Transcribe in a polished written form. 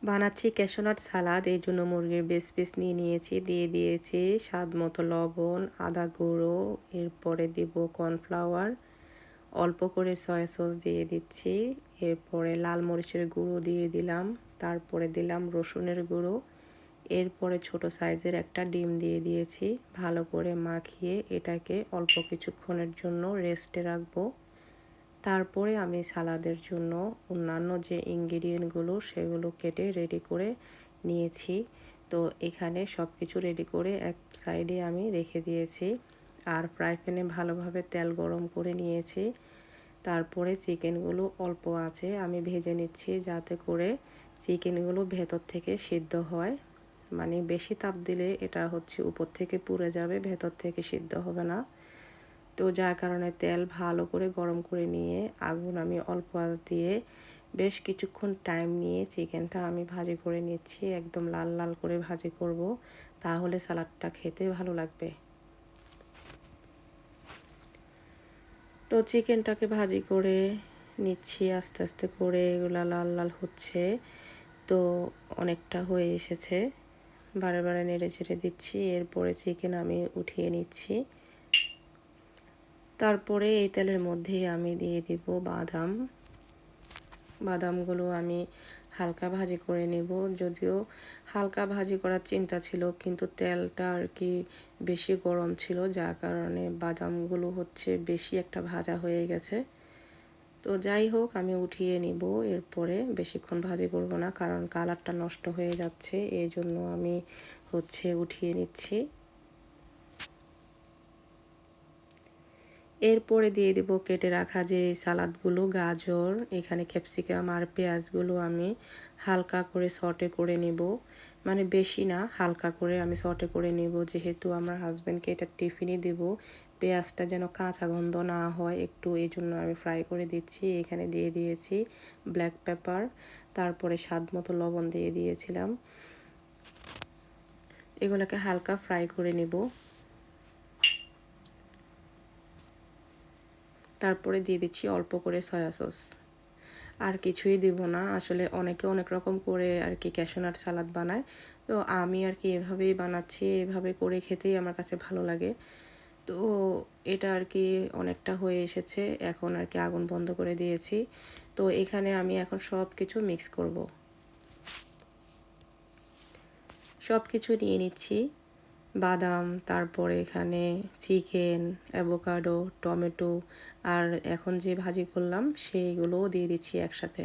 বানাচ্ছি cashew nut salad, এই জন্য মুরগির বেস পিস নিয়ে নিয়েছি, দিয়ে দিয়েছি স্বাদ মতো লবণ, আদা গুঁড়ো, এরপরে দিব কর্নফ্লাওয়ার, অল্প করে সয়া সস দিয়ে দিচ্ছি, এরপরে লাল মরিচের গুঁড়ো দিয়ে দিলাম, তারপরে দিলাম রসুনের গুঁড়ো, এরপরে ছোট সাইজের একটা ডিম দিয়ে দিয়েছি। ভালো করে মাখিয়ে এটাকে অল্প কিছুক্ষণের জন্য রেস্টে রাখবো। তারপরে আমি সালাদের জন্য অন্যান্য যে ইনগ্রিডিয়েন্টগুলো সেগুলো কেটে রেডি করে নিয়েছি। তো এখানে সব কিছু রেডি করে এক সাইডে আমি রেখে দিয়েছি। আর ফ্রাই প্যানে ভালোভাবে তেল গরম করে নিয়েছি। তারপরে চিকেনগুলো অল্প আছে আমি ভেজে নিচ্ছি, যাতে করে চিকেনগুলো ভেতর থেকে সিদ্ধ হয়। মানে বেশি তাপ দিলে এটা হচ্ছে উপর থেকে পুড়ে যাবে, ভেতর থেকে সিদ্ধ হবে না। তো যার কারণে তেল ভালো করে গরম করে নিয়ে আগুন আমি অল্প আঁচ দিয়ে বেশ কিছুক্ষণ টাইম নিয়ে চিকেনটা আমি ভাজি করে নিচ্ছি। একদম লাল লাল করে ভাজি করব, তাহলে সালাডটা খেতে ভালো লাগবে। তো চিকেনটাকে ভাজি করে নিচ্ছি আস্তে আস্তে করে, এগুলা লাল লাল হচ্ছে। তো অনেকটা হয়ে এসেছে, বারে বারে নেড়ে চেড়ে দিচ্ছি। এরপরে চিকেন আমি উঠিয়ে নিচ্ছি। তারপরে এই তেলের মধ্যেই আমি দিয়ে দিব বাদাম। বাদামগুলো আমি হালকা ভাজি করে নেব। যদিও হালকা ভাজি করার চিন্তা ছিল, কিন্তু তেলটা আর কি বেশি গরম ছিল, যার কারণে বাদামগুলো হচ্ছে বেশি একটা ভাজা হয়ে গেছে। তো যাই হোক, আমি উঠিয়ে নিব। এরপরে বেশিক্ষণ ভাজি করব না, কারণ কালারটা নষ্ট হয়ে যাচ্ছে, এই জন্য আমি হচ্ছে উঠিয়ে নিচ্ছি। এরপরে দিয়ে দিব কেটে রাখা যে সালাদগুলো, গাজর, এখানে ক্যাপসিকাম আর পেঁয়াজগুলো আমি হালকা করে সটে করে নেব। মানে বেশি না, হালকা করে আমি সটে করে নেব, যেহেতু আমার হাজব্যান্ডকে এটা টিফিনে দেব। পেঁয়াজটা যেন কাঁচা গন্ধ না হয় একটু, এই জন্য আমি ফ্রাই করে দিচ্ছি। এখানে দিয়ে দিয়েছি ব্ল্যাক পেপার, তারপরে স্বাদ মতো লবণ দিয়ে দিয়েছিলাম। এগুলোকে হালকা ফ্রাই করে নেব। তারপরে দিয়ে দিচ্ছি অল্প করে সয়া সস। আর কিছুই দিব না। আসলে অনেকে অনেক রকম করে আর কি ক্যাশনাট সালাদ বানায়, তো আমি আর কি এভাবেই বানাচ্ছি। এভাবে করে খেতেই আমার কাছে ভালো লাগে। তো এটা আর কি অনেকটা হয়ে এসেছে, এখন আর কি আগুন বন্ধ করে দিয়েছি। তো এখানে আমি এখন সব কিছু মিক্স করব। সব কিছু নিয়ে নিচ্ছি, বাদাম, তারপরে এখানে চিকেন, অ্যাভোকাডো, টমেটো, আর এখন যে ভাজি করলাম সেইগুলোও দিয়ে দিচ্ছি একসাথে।